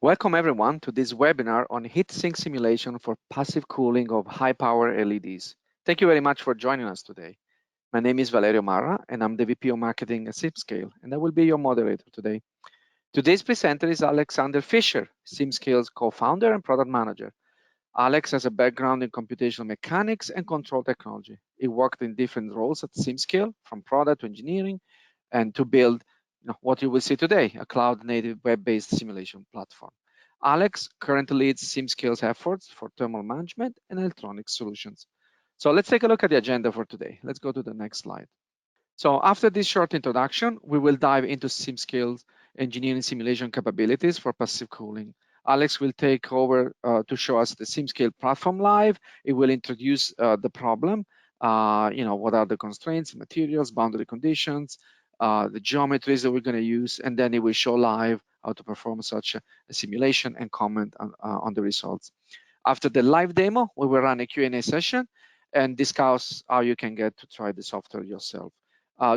Welcome everyone to this webinar on heatsink simulation for passive cooling of high power LEDs. Thank you very much for joining us today. My name is Valerio Marra and I'm the VP of Marketing at Simscale, and I will be your moderator today. Today's presenter is Alexander Fischer, Simscale's co-founder and product manager. Alex has a background in computational mechanics and control technology. He worked in different roles at Simscale, from product to engineering, and to build what you will see today, a cloud-native web-based simulation platform. Alex currently leads Simscale's efforts for thermal management and electronic solutions. So let's take a look at the agenda for today. Let's go to the next slide. So after this short introduction, we will dive into Simscale's engineering simulation capabilities for passive cooling. Alex will take over to show us the Simscale platform live. It will introduce the problem, what are the constraints, materials, boundary conditions, the geometries that we're going to use, and then it will show live how to perform such a simulation and comment on the results. After the live demo, we will run a Q&A session and discuss how you can get to try the software yourself.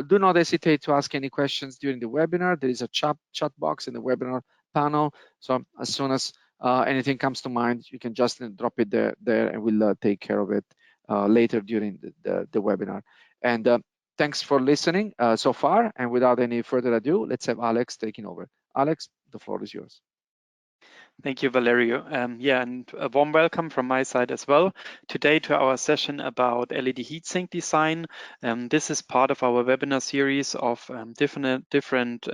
Do not hesitate to ask any questions during the webinar. There is a chat box in the webinar panel. So as soon as anything comes to mind, you can just drop it there and we'll take care of it later during the webinar. And thanks for listening so far. And without any further ado, let's have Alex taking over. Alex, the floor is yours. Thank you, Valerio. And a warm welcome from my side as well. Today to our session about LED heatsink design. This is part of our webinar series of different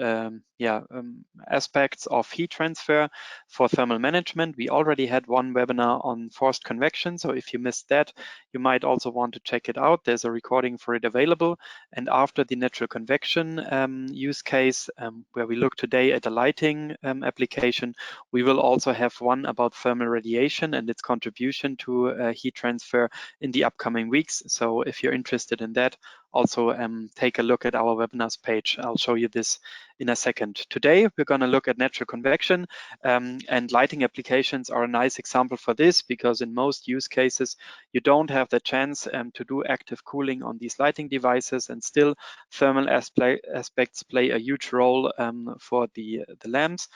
aspects of heat transfer for thermal management. We already had one webinar on forced convection, so if you missed that, you might also want to check it out. There's a recording for it available. And after the natural convection use case, where we look today at the lighting application, we will also have one about thermal radiation and its contribution to heat transfer in the upcoming weeks. So if you're interested in that, also take a look at our webinars page. I'll show you this in a second. Today, we're going to look at natural convection, and lighting applications are a nice example for this, because in most use cases, you don't have the chance to do active cooling on these lighting devices, and still thermal aspects play a huge role for the lamps,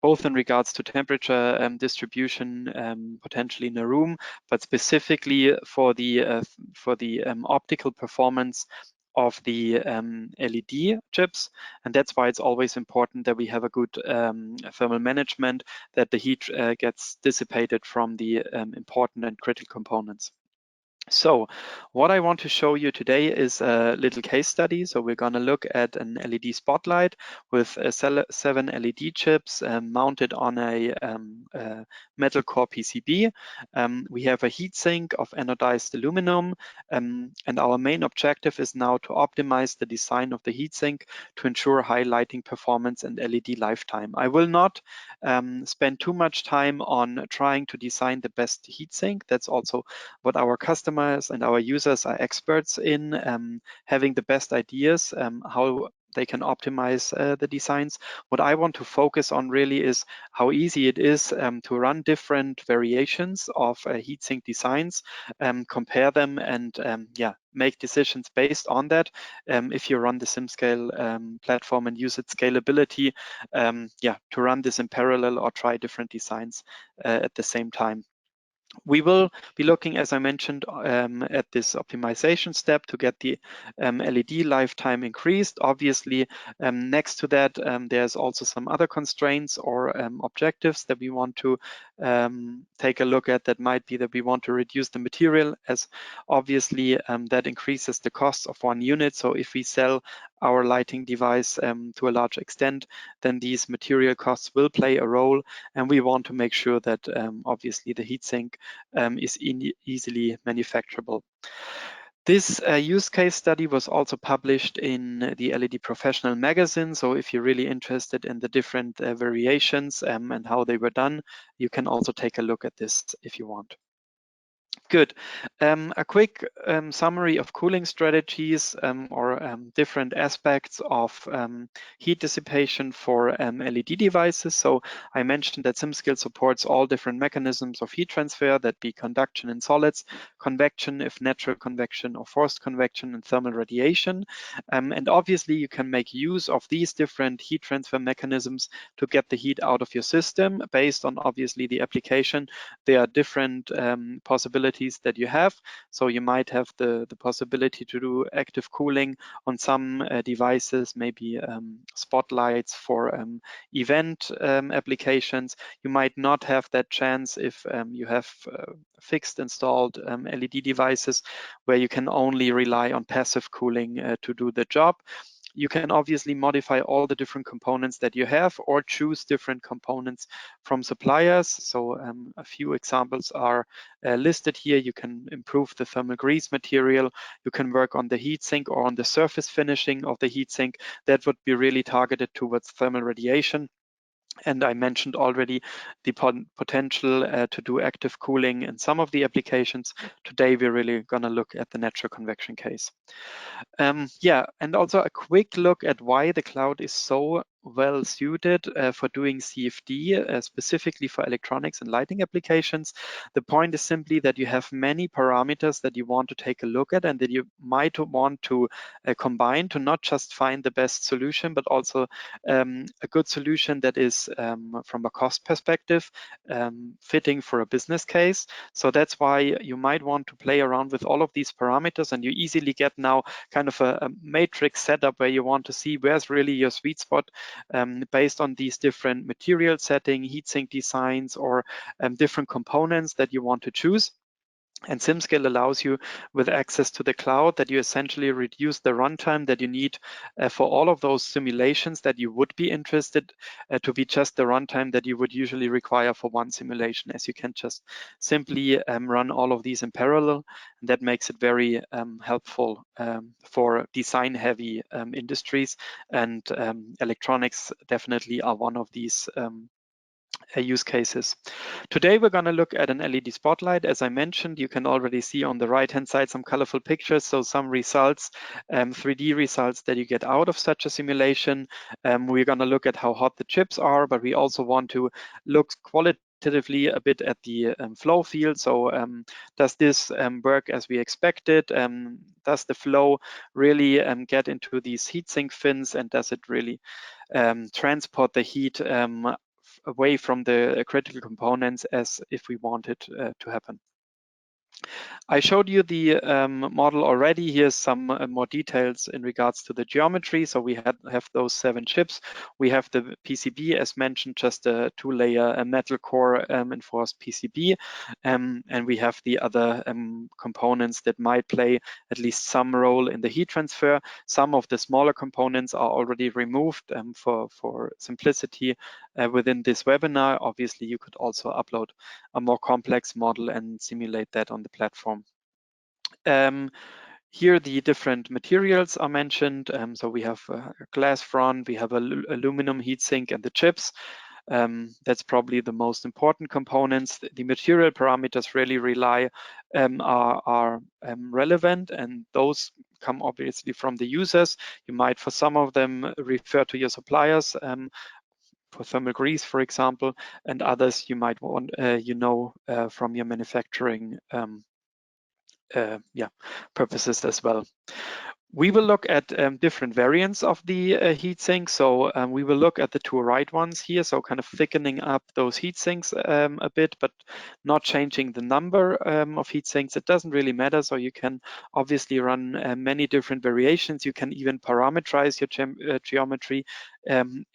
both in regards to temperature distribution potentially in a room, but specifically for the optical performance of the LED chips. And that's why it's always important that we have a good thermal management, that the heat gets dissipated from the important and critical components. So what I want to show you today is a little case study. So we're going to look at an LED spotlight with 7 LED chips mounted on a metal core PCB. We have a heatsink of anodized aluminum, and our main objective is now to optimize the design of the heatsink to ensure high lighting performance and LED lifetime. I will not spend too much time on trying to design the best heatsink. That's also what our customers and our users are experts in, having the best ideas how they can optimize the designs. What I want to focus on really is how easy it is to run different variations of heatsink designs, compare them, and make decisions based on that. If you run the Simscale platform and use its scalability, to run this in parallel or try different designs at the same time. We will be looking, as I mentioned, at this optimization step to get the LED lifetime increased. Obviously, next to that, there's also some other constraints or objectives that we want to take a look at. That might be that we want to reduce the material, as obviously that increases the cost of one unit. So if we sell our lighting device to a large extent, then these material costs will play a role, and we want to make sure that obviously the heatsink is easily manufacturable. This use case study was also published in the LED Professional magazine. So if you're really interested in the different variations and how they were done, you can also take a look at this if you want. Good. A quick summary of cooling strategies or different aspects of heat dissipation for LED devices. So I mentioned that Simscale supports all different mechanisms of heat transfer, that be conduction in solids, convection if natural convection or forced convection, and thermal radiation. And obviously you can make use of these different heat transfer mechanisms to get the heat out of your system based on obviously the application. There are different possibilities that you have. So you might have the possibility to do active cooling on some devices, maybe spotlights for event applications. You might not have that chance if you have fixed installed LED devices where you can only rely on passive cooling to do the job. You can obviously modify all the different components that you have or choose different components from suppliers. So a few examples are listed here. You can improve the thermal grease material. You can work on the heatsink or on the surface finishing of the heatsink. That would be really targeted towards thermal radiation. And I mentioned already the potential to do active cooling in some of the applications. Today, we're really going to look at the natural convection case. Yeah, and also a quick look at why the cloud is so well suited for doing CFD, specifically for electronics and lighting applications. The point is simply that you have many parameters that you want to take a look at and that you might want to combine to not just find the best solution, but also a good solution that is from a cost perspective fitting for a business case. So that's why you might want to play around with all of these parameters, and you easily get now kind of a matrix setup where you want to see where's really your sweet spot based on these different material setting, heatsink designs, or different components that you want to choose. And Simscale allows you, with access to the cloud, that you essentially reduce the runtime that you need for all of those simulations that you would be interested to be just the runtime that you would usually require for one simulation, as you can just simply run all of these in parallel. And that makes it very helpful for design-heavy industries. And electronics definitely are one of these use cases. Today, we're going to look at an LED spotlight. As I mentioned, you can already see on the right-hand side some colorful pictures. So some results, 3D results that you get out of such a simulation. We're going to look at how hot the chips are, but we also want to look qualitatively a bit at the flow field. So does this work as we expected? Does the flow really get into these heatsink fins, and does it really transport the heat away from the critical components as if we want it to happen? I showed you the model already. Here's some more details in regards to the geometry. So we have those 7 chips. We have the PCB, as mentioned, just a 2-layer metal core enforced PCB. And we have the other components that might play at least some role in the heat transfer. Some of the smaller components are already removed for simplicity within this webinar. Obviously, you could also upload a more complex model and simulate that on the platform. Here the different materials are mentioned. So we have a glass front, we have aluminum heatsink and the chips. That's probably the most important components. The material parameters really are relevant, and those come obviously from the users. You might, for some of them, refer to your suppliers. For thermal grease, for example, and others you might want, from your manufacturing purposes as well. We will look at different variants of the heatsink. So we will look at the 2 right ones here, so kind of thickening up those heatsinks a bit, but not changing the number of heatsinks. It doesn't really matter. So you can obviously run many different variations. You can even parameterize your geometry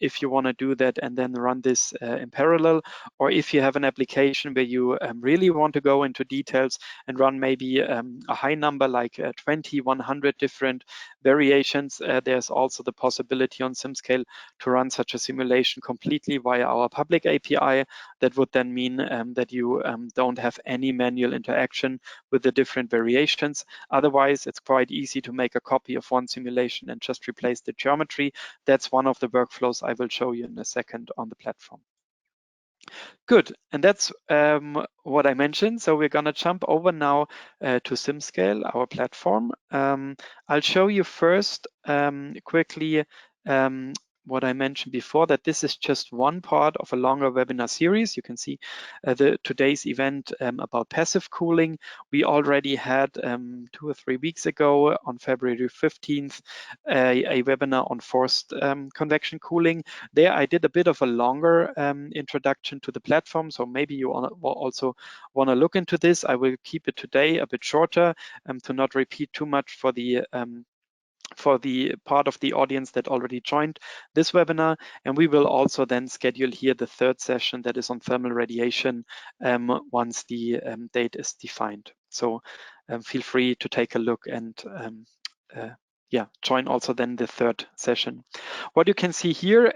if you want to do that and then run this in parallel. Or if you have an application where you really want to go into details and run maybe a high number like 20, 100 different variations, there's also the possibility on Simscale to run such a simulation completely via our public API. That would then mean that you don't have any manual interaction with the different variations. Otherwise, it's quite easy to make a copy of one simulation and just replace the geometry. That's one of the workflows I will show you in a second on the platform. Good, and that's what I mentioned. So we're gonna jump over now to Simscale, our platform. I'll show you first quickly what I mentioned before, that this is just one part of a longer webinar series. You can see today's event about passive cooling. We already had 2 or 3 weeks ago on February 15th a webinar on forced convection cooling. There I did a bit of a longer introduction to the platform, so maybe you also want to look into this. I will keep it today a bit shorter to not repeat too much for the part of the audience that already joined this webinar. And we will also then schedule here the third session that is on thermal radiation once the date is defined. So feel free to take a look and join also then the third session. What you can see here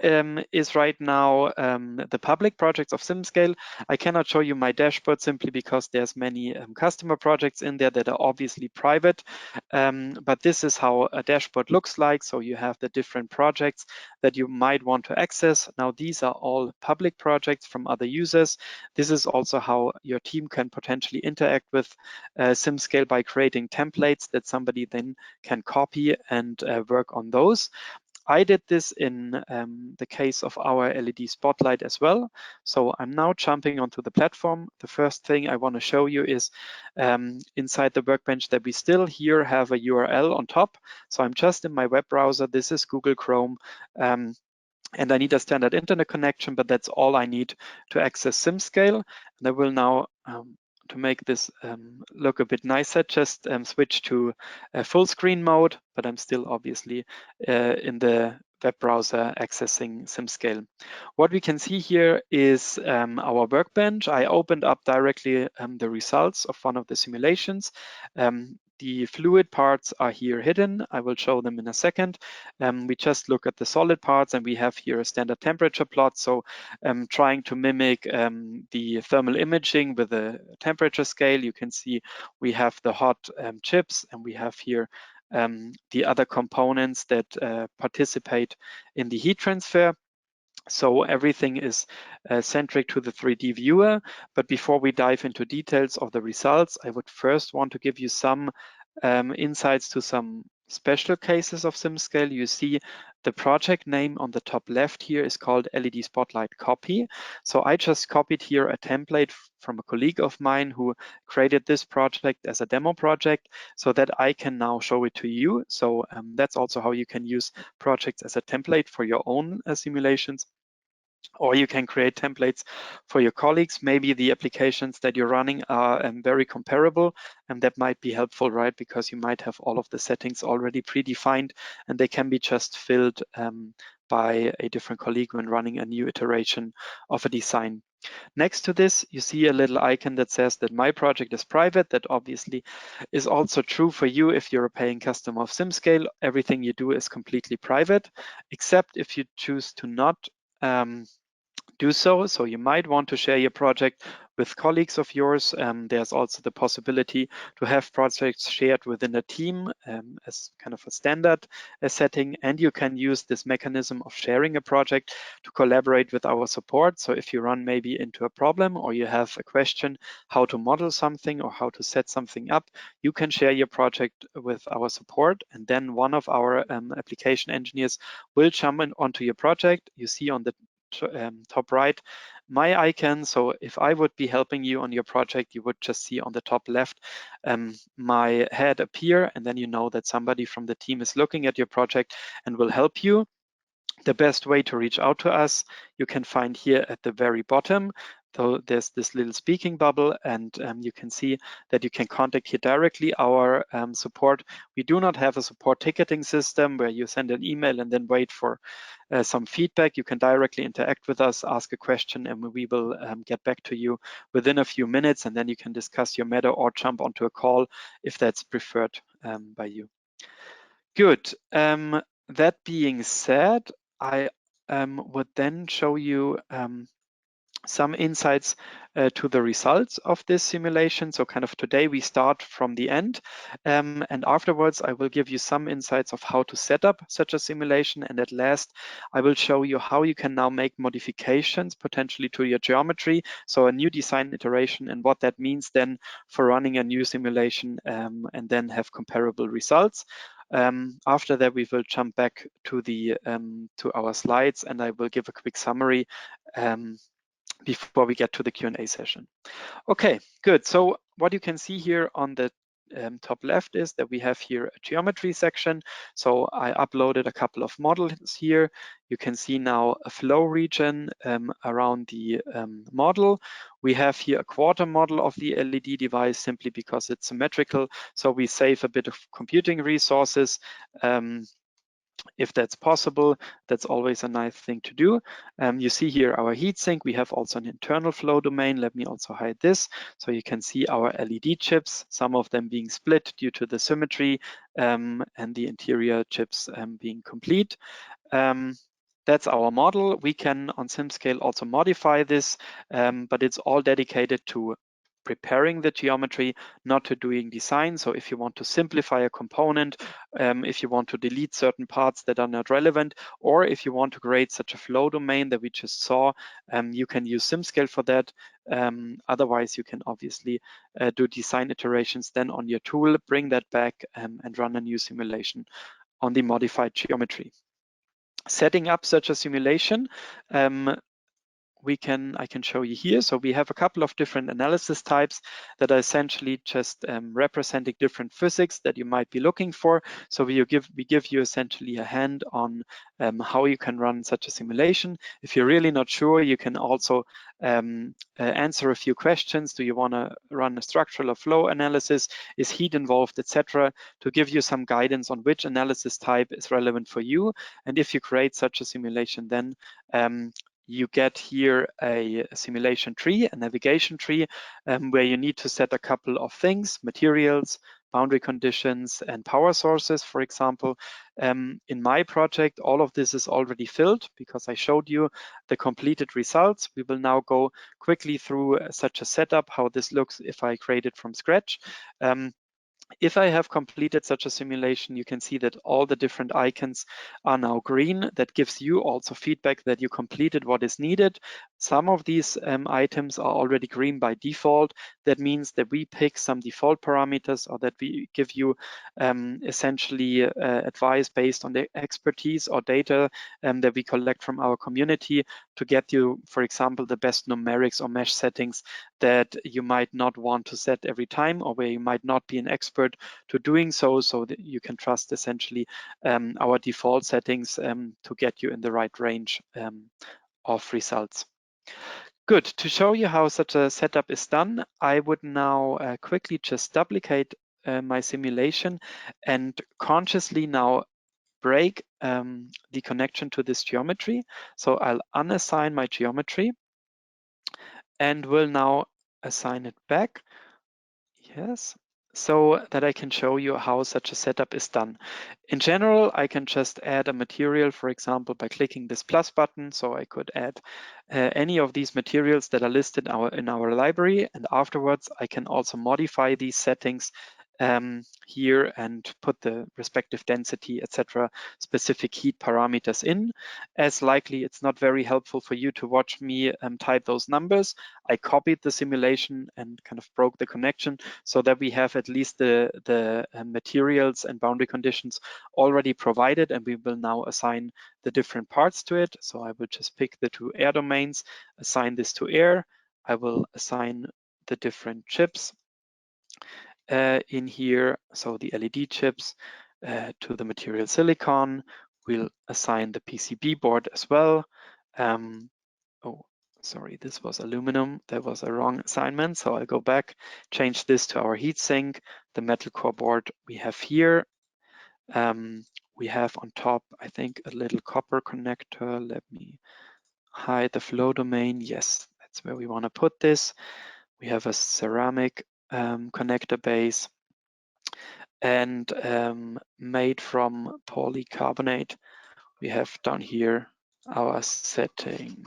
is right now the public projects of Simscale. I cannot show you my dashboard simply because there's many customer projects in there that are obviously private, but this is how a dashboard looks like. So you have the different projects that you might want to access. Now these are all public projects from other users. This is also how your team can potentially interact with Simscale by creating templates that somebody then can copy and work on those. I did this in the case of our LED spotlight as well. So I'm now jumping onto the platform. The first thing I want to show you is inside the workbench that we still here have a URL on top. So I'm just in my web browser. This is Google Chrome. And I need a standard internet connection, but that's all I need to access Simscale. And I will now, to make this look a bit nicer, just switch to full screen mode, but I'm still obviously in the web browser accessing Simscale. What we can see here is our workbench. I opened up directly the results of one of the simulations. The fluid parts are here hidden. I will show them in a second. We just look at the solid parts, and we have here a standard temperature plot. So trying to mimic the thermal imaging with a temperature scale, you can see we have the hot chips, and we have here the other components that participate in the heat transfer. So everything is centric to the 3D viewer. But before we dive into details of the results, I would first want to give you some insights to some special cases of Simscale. You see the project name on the top left here is called LED Spotlight Copy. So I just copied here a template from a colleague of mine who created this project as a demo project so that I can now show it to you. So that's also how you can use projects as a template for your own simulations. Or you can create templates for your colleagues. Maybe the applications that you're running are very comparable, and that might be helpful, right? Because you might have all of the settings already predefined, and they can be just filled by a different colleague when running a new iteration of a design. Next to this, you see a little icon that says that my project is private. That obviously is also true for you if you're a paying customer of Simscale. Everything you do is completely private, except if you choose to not do so. So you might want to share your project with colleagues of yours. There's also the possibility to have projects shared within a team as kind of a standard setting. And you can use this mechanism of sharing a project to collaborate with our support. So if you run maybe into a problem or you have a question how to model something or how to set something up, you can share your project with our support. And then one of our application engineers will jump onto your project. You see on the top right my icon. So if I would be helping you on your project, you would just see on the top left my head appear, and then you know that somebody from the team is looking at your project and will help you. The best way to reach out to us, you can find here at the very bottom. So there's this little speaking bubble, and you can see that you can contact here directly our support. We do not have a support ticketing system where you send an email and then wait for some feedback. You can directly interact with us, ask a question, and we will get back to you within a few minutes, and then you can discuss your matter or jump onto a call if that's preferred by you. Good. That being said, I would then show you some insights to the results of this simulation. So kind of today we start from the end, and afterwards I will give you some insights of how to set up such a simulation. And at last, I will show you how you can now make modifications potentially to your geometry. So a new design iteration and what that means then for running a new simulation and then have comparable results. After that, we will jump back to the to our slides, and I will give a quick summary before we get to the Q&A session. Okay, good. So what you can see here on the top left is that we have here a geometry section. So I uploaded a couple of models here. You can see now a flow region around the model. We have here a quarter model of the LED device simply because it's symmetrical. So we save a bit of computing resources. If that's possible, that's always a nice thing to do. You see here our heatsink. We have also an internal flow domain. Let me also hide this. So you can see our LED chips, some of them being split due to the symmetry and the interior chips being complete. That's our model. We can on Simscale also modify this, but it's all dedicated to preparing the geometry, not to doing design. So if you want to simplify a component, if you want to delete certain parts that are not relevant, or if you want to create such a flow domain that we just saw, you can use Simscale for that. Otherwise, you can obviously do design iterations then on your tool, bring that back and run a new simulation on the modified geometry. Setting up such a simulation, I can show you here. So we have a couple of different analysis types that are essentially just representing different physics that you might be looking for. So we give you essentially a hand on how you can run such a simulation. If you're really not sure, you can also answer a few questions. Do you want to run a structural or flow analysis? Is heat involved, etc., to give you some guidance on which analysis type is relevant for you. And if you create such a simulation, then you get here a simulation tree, a navigation tree, where you need to set a couple of things: materials, boundary conditions, and power sources, for example. In my project, all of this is already filled because I showed you the completed results. We will now go quickly through such a setup, how this looks if I create it from scratch. If I have completed such a simulation, you can see that all the different icons are now green. That gives you also feedback that you completed what is needed. Some of these items are already green by default. That means that we pick some default parameters, or that we give you essentially advice based on the expertise or data that we collect from our community to get you, for example, the best numerics or mesh settings that you might not want to set every time, or where you might not be an expert to doing so that you can trust essentially our default settings to get you in the right range of results. Good. To show you how such a setup is done, I would now quickly just duplicate my simulation and consciously now break the connection to this geometry. So I'll unassign my geometry and will now assign it back. Yes, so that I can show you how such a setup is done. In general, I can just add a material, for example, by clicking this plus button. So I could add any of these materials that are listed in our library, and afterwards I can also modify these settings here and put the respective density, etc., specific heat parameters in. As likely, it's not very helpful for you to watch me type those numbers. I copied the simulation and kind of broke the connection so that we have at least the materials and boundary conditions already provided, and we will now assign the different parts to it. So I will just pick the two air domains, assign this to air. I will assign the different chips in here, so the LED chips to the material silicon. We'll assign the PCB board as well. Oh, sorry, this was aluminum. That was a wrong assignment. So I'll go back, change this to our heatsink. The metal core board we have here. We have on top, I think, a little copper connector. Let me hide the flow domain. Yes, that's where we want to put this. We have a ceramic connector base and made from polycarbonate. We have down here our setting.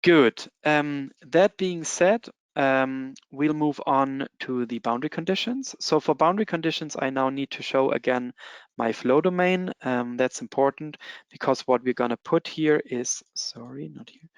Good. That being said, we'll move on to the boundary conditions. So for boundary conditions, I now need to show again my flow domain. That's important because what we're going to put here is, sorry, not here,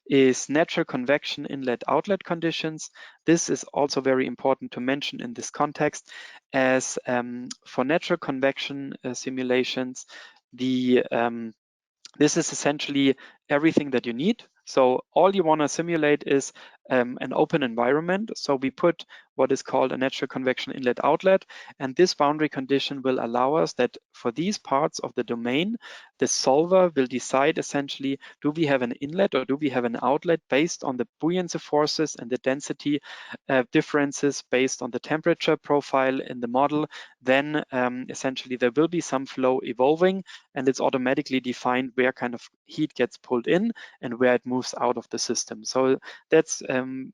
is natural convection inlet outlet conditions. This is also very important to mention in this context, as for natural convection simulations, this is essentially everything that you need. So all you want to simulate is an open environment. So we put what is called a natural convection inlet outlet, and this boundary condition will allow us that for these parts of the domain, the solver will decide essentially, do we have an inlet or do we have an outlet based on the buoyancy forces and the density differences based on the temperature profile in the model. Then essentially there will be some flow evolving, and it's automatically defined where kind of heat gets pulled in and where it moves out of the system. So that's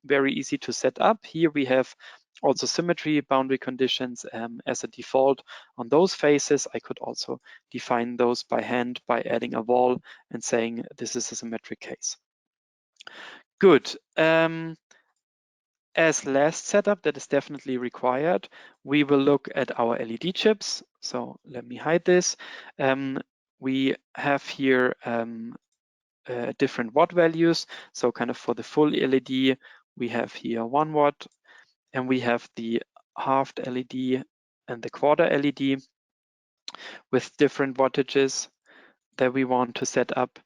very easy to set up. Here we have also symmetry boundary conditions as a default on those faces. I could also define those by hand by adding a wall and saying this is a symmetric case. Good. As last setup that is definitely required, we will look at our LED chips. So let me hide this. We have here different watt values. So kind of for the full LED, we have here 1 watt, and we have the halved LED and the quarter LED with different wattages that we want to set up.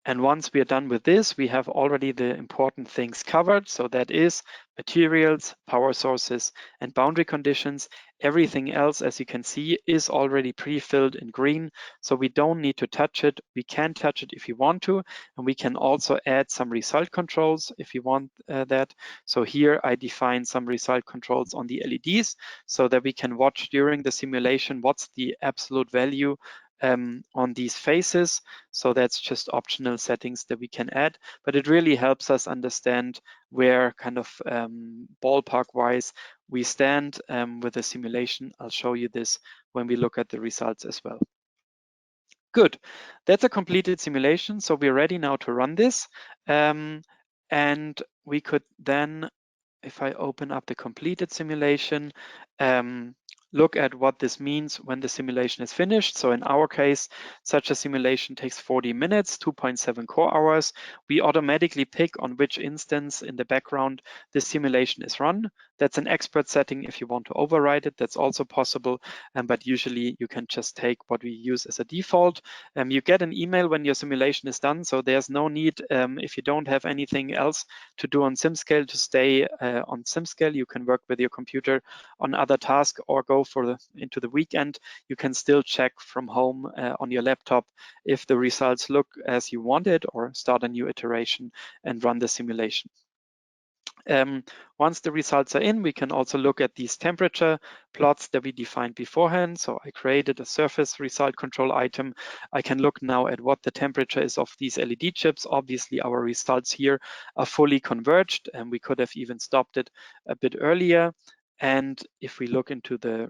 And once we are done with this, we have already the important things covered. So that is materials, power sources, and boundary conditions. Everything else, as you can see, is already pre-filled in green. So we don't need to touch it. We can touch it if you want to. And we can also add some result controls if you want that. So here I define some result controls on the LEDs so that we can watch during the simulation what's the absolute value on these faces. So that's just optional settings that we can add, but it really helps us understand where kind of ballpark wise we stand with the simulation. I'll show you this when we look at the results as well. Good, that's a completed simulation. So we're ready now to run this. And we could then, if I open up the completed simulation, look at what this means when the simulation is finished. So in our case, such a simulation takes 40 minutes, 2.7 core hours. We automatically pick on which instance in the background this simulation is run. That's an expert setting. If you want to override it, that's also possible. But usually you can just take what we use as a default. You get an email when your simulation is done. So there's no need, if you don't have anything else to do on Simscale, to stay on Simscale. You can work with your computer on other tasks or go into the weekend. You can still check from home on your laptop if the results look as you wanted, or start a new iteration and run the simulation. Once the results are in, we can also look at these temperature plots that we defined beforehand. So I created a surface result control item. I can look now at what the temperature is of these LED chips. Obviously, our results here are fully converged, and we could have even stopped it a bit earlier. And if we look into the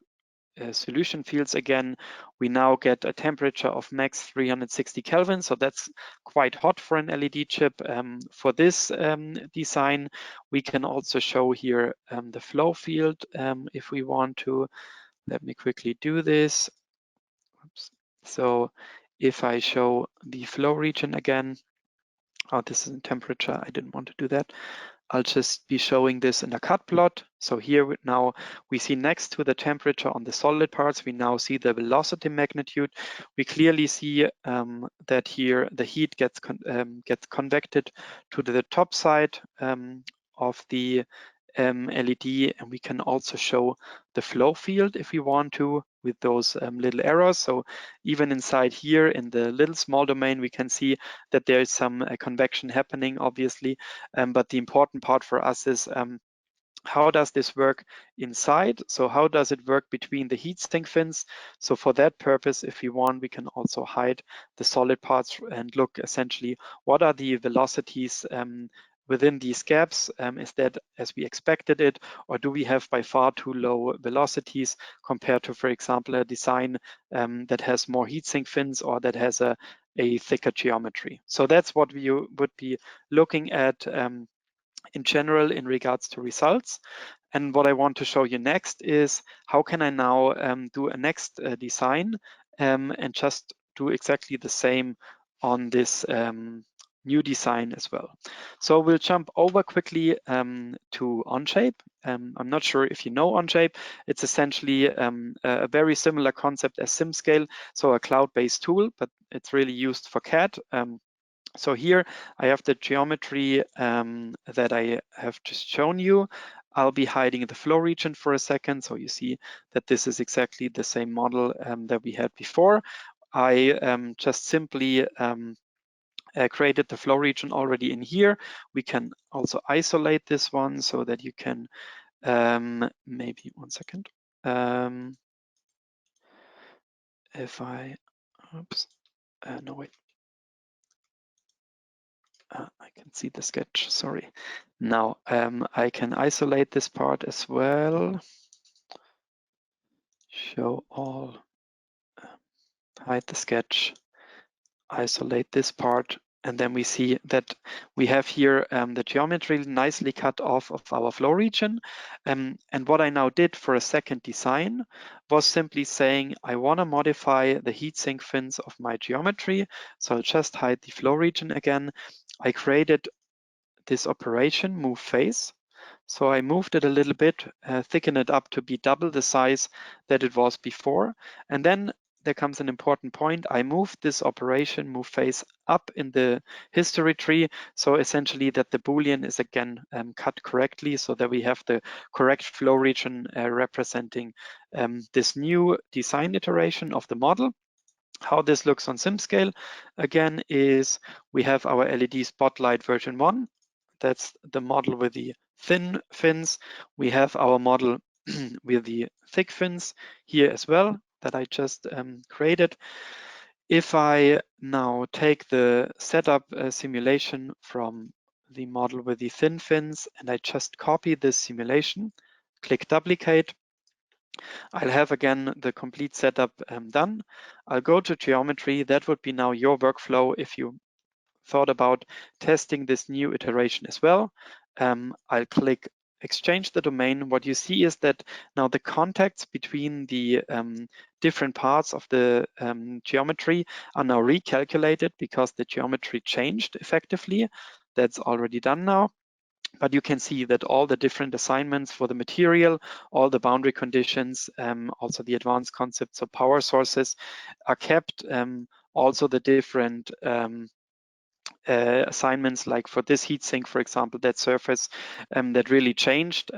solution fields again, we now get a temperature of max 360 Kelvin. So that's quite hot for an LED chip. For this design, we can also show here the flow field if we want to. Let me quickly do this. Oops. So if I show the flow region again, oh, this is in temperature. I didn't want to do that. I'll just be showing this in a cut plot. So here now we see next to the temperature on the solid parts, we now see the velocity magnitude. We clearly see that here the heat gets convected to the top side of the LED, and we can also show the flow field if we want to with those little arrows. So even inside here in the little small domain, we can see that there is some convection happening, obviously. But the important part for us is how does this work inside? So how does it work between the heatsink fins? So for that purpose, if we want, we can also hide the solid parts and look essentially what are the velocities within these gaps? Is that as we expected it, or do we have by far too low velocities compared to, for example, a design that has more heatsink fins or that has a thicker geometry? So that's what we would be looking at in general in regards to results. And what I want to show you next is how can I now do a next design and just do exactly the same on this new design as well. So we'll jump over quickly to Onshape. I'm not sure if you know Onshape. It's essentially a very similar concept as Simscale, so a cloud-based tool, but it's really used for CAD. So here I have the geometry that I have just shown you. I'll be hiding the flow region for a second. So you see that this is exactly the same model that we had before. I just simply created the flow region already in here. We can also isolate this one so that you can, maybe one second. If I, oops, no wait. I can see the sketch, sorry. Now I can isolate this part as well. Show all, hide the sketch, isolate this part, and then we see that we have here the geometry nicely cut off of our flow region. And what I now did for a second design was simply saying, I want to modify the heatsink fins of my geometry. So I'll just hide the flow region again. I created this operation, move face. So I moved it a little bit, thicken it up to be double the size that it was before. And then there comes an important point. I moved this operation, move face, up in the history tree. So essentially that the Boolean is again cut correctly so that we have the correct flow region representing this new design iteration of the model. How this looks on Simscale again is we have our LED spotlight version 1. That's the model with the thin fins. We have our model with the thick fins here as well that I just created. If I now take the setup simulation from the model with the thin fins and I just copy this simulation, click duplicate, I'll have again the complete setup done. I'll go to geometry. That would be now your workflow if you thought about testing this new iteration as well. I'll click exchange the domain. What you see is that now the contacts between the different parts of the geometry are now recalculated because the geometry changed effectively. That's already done now. But you can see that all the different assignments for the material, all the boundary conditions, also the advanced concepts of power sources are kept. Also the different assignments, like for this heatsink, for example, that surface that really changed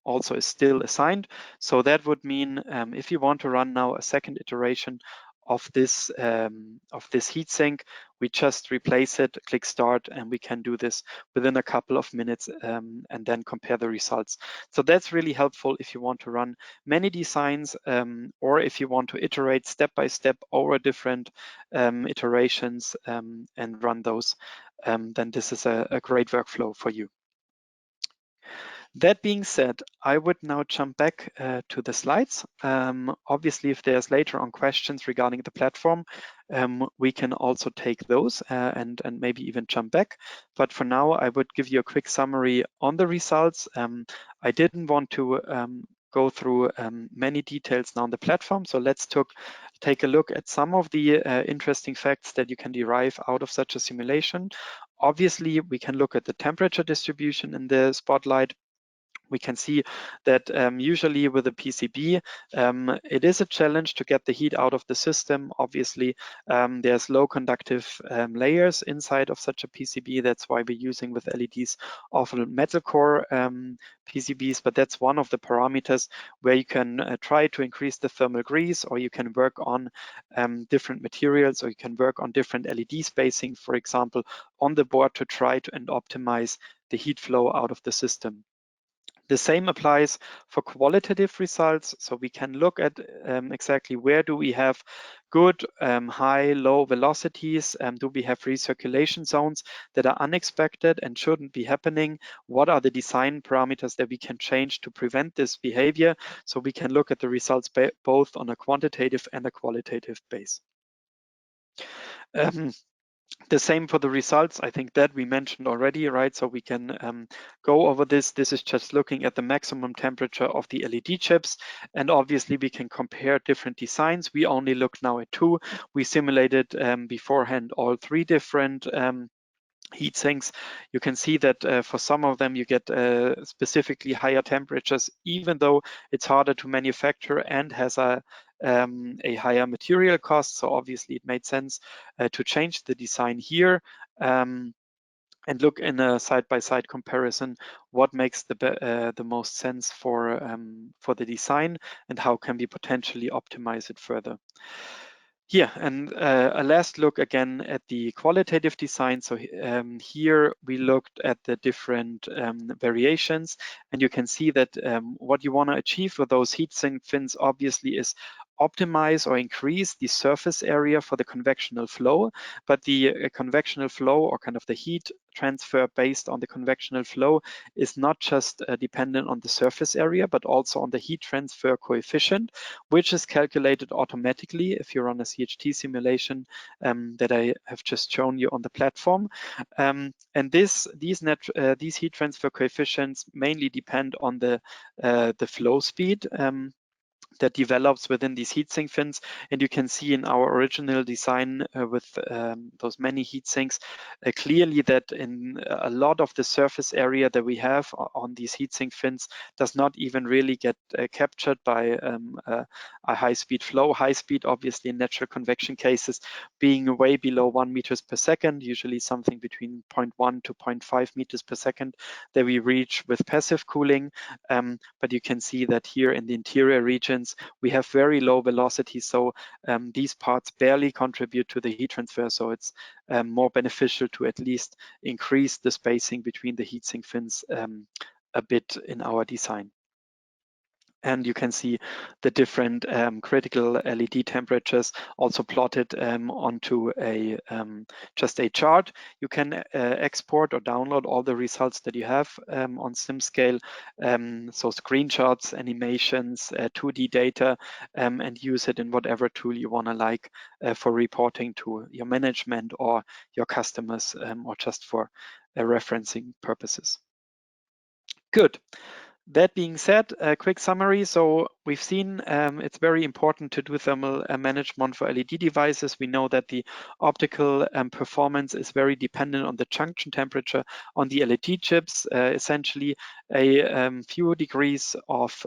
also is still assigned. So that would mean if you want to run now a second iteration of this heatsink, we just replace it, click start, and we can do this within a couple of minutes and then compare the results. So that's really helpful if you want to run many designs or if you want to iterate step by step over different iterations and run those, then this is a great workflow for you. That being said, I would now jump back to the slides. Obviously, if there's later on questions regarding the platform, we can also take those and maybe even jump back. But for now, I would give you a quick summary on the results. I didn't want to go through many details now on the platform. So let's take a look at some of the interesting facts that you can derive out of such a simulation. Obviously, we can look at the temperature distribution in the spotlight. We can see that usually with a PCB, it is a challenge to get the heat out of the system. Obviously, there's low conductive layers inside of such a PCB. That's why we're using with LEDs often metal core PCBs, but that's one of the parameters where you can try to increase the thermal grease, or you can work on different materials, or you can work on different LED spacing, for example, on the board to try to optimize the heat flow out of the system. The same applies for qualitative results. So we can look at exactly where do we have good, high, low velocities? Do we have recirculation zones that are unexpected and shouldn't be happening? What are the design parameters that we can change to prevent this behavior? So we can look at the results both on a quantitative and a qualitative base. The same for the results. I think that we mentioned already, right? So we can go over this. This is just looking at the maximum temperature of the LED chips. And obviously we can compare different designs. We only look now at two. We simulated beforehand all three different heat sinks. You can see that for some of them you get specifically higher temperatures, even though it's harder to manufacture and has a higher material cost. So obviously it made sense to change the design here and look in a side-by-side comparison what makes the most sense for the design and how can we potentially optimize it further. Yeah, and a last look again at the qualitative design. So here we looked at the different variations, and you can see that what you want to achieve with those heatsink fins obviously is optimize or increase the surface area for the convectional flow, but the convectional flow or kind of the heat transfer based on the convectional flow is not just dependent on the surface area, but also on the heat transfer coefficient, which is calculated automatically if you're on a CHT simulation that I have just shown you on the platform. And these heat transfer coefficients mainly depend on the flow speed that develops within these heatsink fins. And you can see in our original design with those many heat sinks clearly that in a lot of the surface area that we have on these heatsink fins does not even really get captured by a high-speed flow. High speed, obviously, in natural convection cases, being way below 1 meters per second, usually something between 0.1 to 0.5 meters per second that we reach with passive cooling. But you can see that here in the interior regions, we have very low velocity. So these parts barely contribute to the heat transfer. So it's more beneficial to at least increase the spacing between the heatsink fins a bit in our design. And you can see the different critical LED temperatures also plotted onto just a chart. You can export or download all the results that you have on Simscale, so screenshots, animations, 2D data, and use it in whatever tool you want to like for reporting to your management or your customers or just for referencing purposes. Good. That being said, a quick summary. So we've seen it's very important to do thermal management for LED devices. We know that the optical performance is very dependent on the junction temperature on the LED chips. Essentially, a few degrees of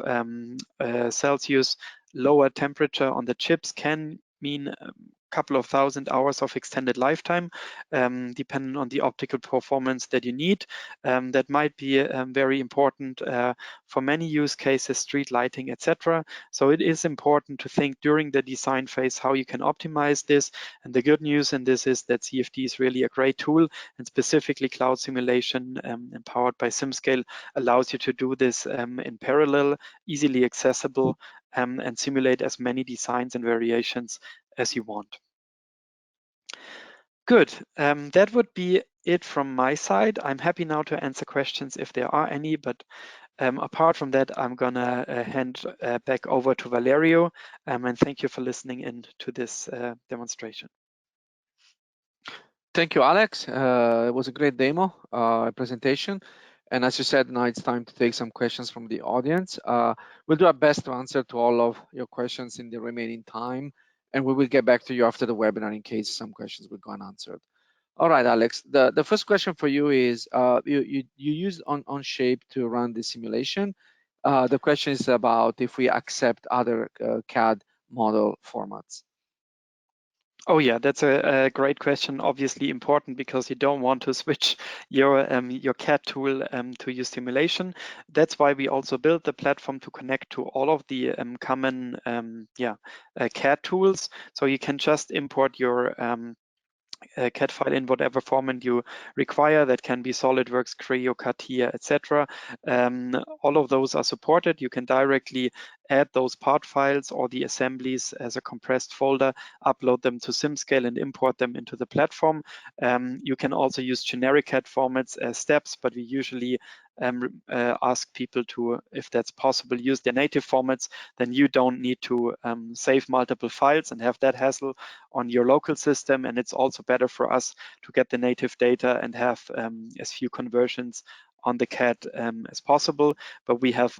Celsius lower temperature on the chips can mean a couple of thousand hours of extended lifetime, depending on the optical performance that you need. That might be very important for many use cases, street lighting, etc. So it is important to think during the design phase how you can optimize this. And the good news in this is that CFD is really a great tool, and specifically cloud simulation empowered by Simscale allows you to do this in parallel, easily accessible, and simulate as many designs and variations as you want. Good. That would be it from my side. I'm happy now to answer questions if there are any, but apart from that, I'm gonna hand back over to Valerio, and thank you for listening in to this demonstration. Thank you, Alex. It was a great demo presentation. And as you said, now it's time to take some questions from the audience. We'll do our best to answer to all of your questions in the remaining time, and we will get back to you after the webinar in case some questions will go unanswered. All right, Alex, the first question for you is, you used Onshape to run the simulation. The question is about if we accept other CAD model formats. Oh yeah, that's a great question. Obviously important because you don't want to switch your CAD tool to your simulation. That's why we also built the platform to connect to all of the common CAD tools. So you can just import your CAD file in whatever format you require. That can be SolidWorks, Creo, CATIA, etc. All of those are supported. You can directly add those part files or the assemblies as a compressed folder, upload them to Simscale and import them into the platform. You can also use generic CAD formats as steps, but we usually ask people to, if that's possible, use their native formats. Then you don't need to save multiple files and have that hassle on your local system. And it's also better for us to get the native data and have as few conversions on the CAD as possible. But we have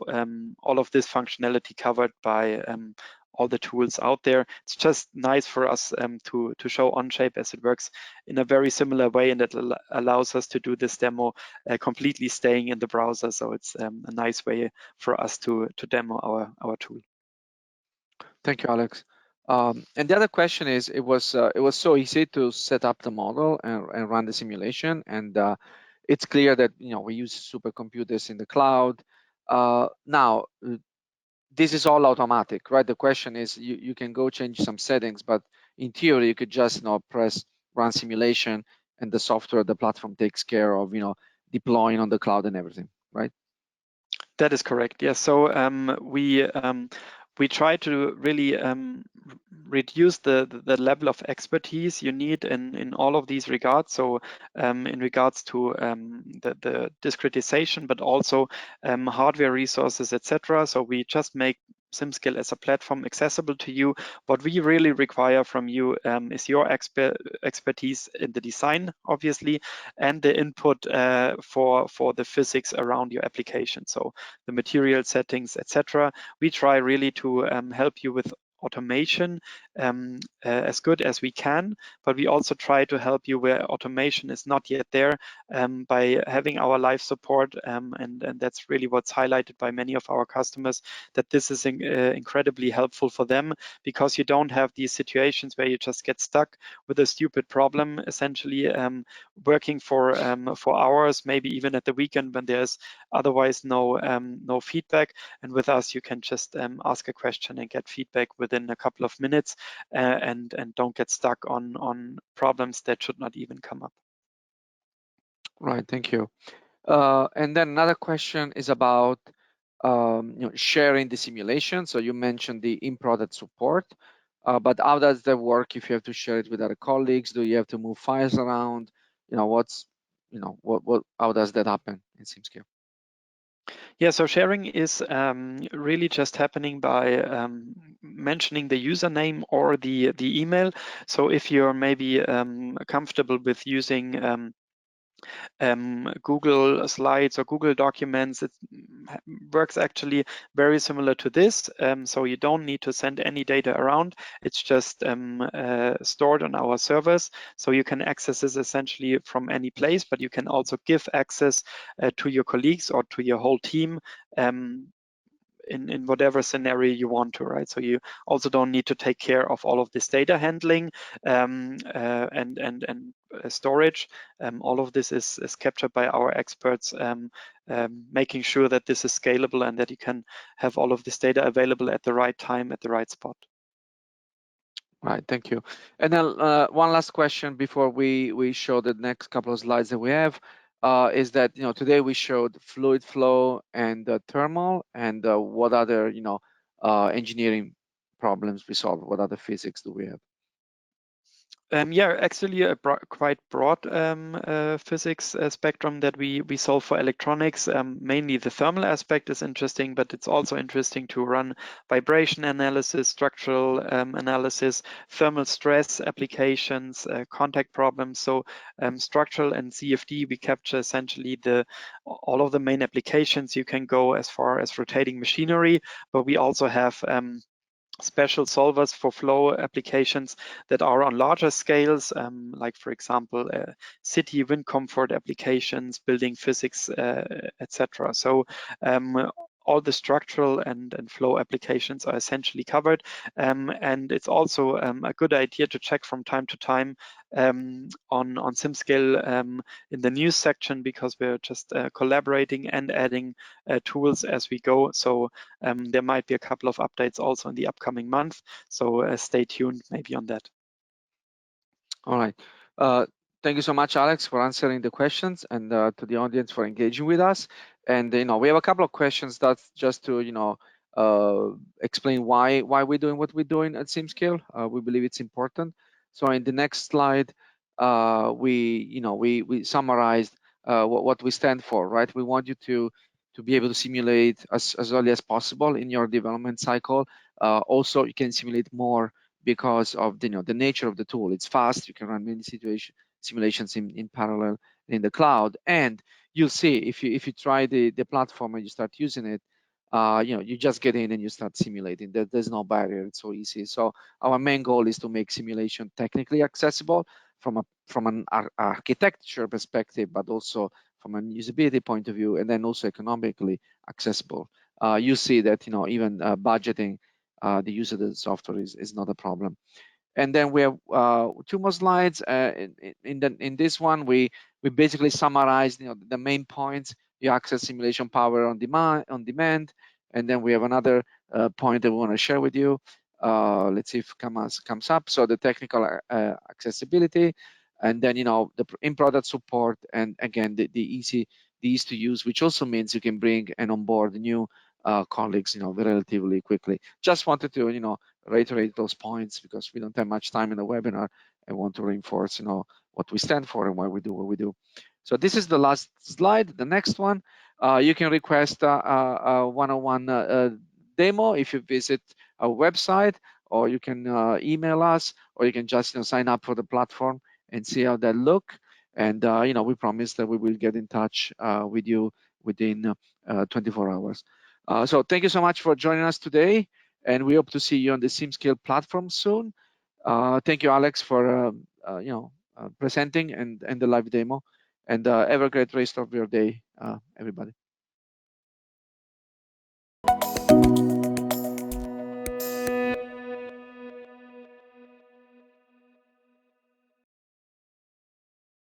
all of this functionality covered by all the tools out there. It's just nice for us to show Onshape as it works in a very similar way, and that allows us to do this demo completely staying in the browser. So it's a nice way for us to demo our tool. Thank you, Alex. And the other question is, it was so easy to set up the model and run the simulation, and it's clear that we use supercomputers in the cloud. Now, this is all automatic, right? The question is, you can go change some settings, but in theory, you could just press run simulation, and the software, the platform takes care of deploying on the cloud and everything, right? That is correct. Yes. So we try to really reduce the level of expertise you need in all of these regards. So in regards to the discretization, but also hardware resources, etc. So we just make Simscale as a platform accessible to you. What we really require from you is your expertise in the design, obviously, and the input for the physics around your application. So the material settings, etc. We try really to help you with automation as good as we can, but we also try to help you where automation is not yet there by having our live support, and that's really what's highlighted by many of our customers, that this is incredibly helpful for them, because you don't have these situations where you just get stuck with a stupid problem, essentially working for hours, maybe even at the weekend when there's otherwise no feedback. And with us, you can just ask a question and get feedback within a couple of minutes, and don't get stuck on problems that should not even come up. Right, thank you. And then another question is about sharing the simulation. So you mentioned the in-product support, but how does that work if you have to share it with other colleagues? Do you have to move files around? How does that happen in Simscale? Yeah, so sharing is really just happening by mentioning the username or the email. So if you're maybe comfortable with using Google Slides or Google Documents, it works actually very similar to this. So you don't need to send any data around. It's just stored on our servers. So you can access this essentially from any place, but you can also give access to your colleagues or to your whole team in whatever scenario you want to, right? So you also don't need to take care of all of this data handling and storage. All of this is captured by our experts, making sure that this is scalable and that you can have all of this data available at the right time, at the right spot. Right, thank you. And then one last question before we show the next couple of slides that we have. Is that today we showed fluid flow and thermal, and what other engineering problems we solve? What other physics do we have? Yeah, actually a quite broad physics spectrum that we solve for electronics. Mainly the thermal aspect is interesting, but it's also interesting to run vibration analysis, structural analysis, thermal stress applications, contact problems. So structural and CFD, we capture essentially all of the main applications. You can go as far as rotating machinery, but we also have special solvers for flow applications that are on larger scales, like for example, city wind comfort applications, building physics, etc. So all the structural and flow applications are essentially covered. And it's also a good idea to check from time to time on Simscale in the news section, because we're just collaborating and adding tools as we go. So there might be a couple of updates also in the upcoming month. So stay tuned maybe on that. All right. Thank you so much, Alex, for answering the questions, and to the audience for engaging with us. And we have a couple of questions that's just to explain why we're doing what we're doing at Simscale. We believe it's important. So in the next slide, we summarized what we stand for, right? We want you to be able to simulate as early as possible in your development cycle. Also, you can simulate more because of the nature of the tool. It's fast. You can run many simulations in parallel in the cloud, and you'll see if you try the platform and you start using it, you just get in and you start simulating. There's no barrier. It's so easy. So our main goal is to make simulation technically accessible from an architecture perspective, but also from a usability point of view, and then also economically accessible. You see that even budgeting the use of the software is not a problem. And then we have 2 more slides. In this one, we basically summarized the main points. You access simulation power on demand, and then we have another point that we want to share with you. Let's see if comes up. So the technical accessibility, and then the in-product support, and again the easy to use, which also means you can bring and onboard new colleagues relatively quickly. Just wanted to reiterate those points because we don't have much time in the webinar. I want to reinforce what we stand for and why we do what we do. So this is the last slide. The next one, you can request a one-on-one demo if you visit our website, or you can email us, or you can just sign up for the platform and see how that look. And we promise that we will get in touch with you within 24 hours. So thank you so much for joining us today, and we hope to see you on the Simscale platform soon. Thank you, Alex, for presenting and the live demo. And have a great rest of your day, everybody.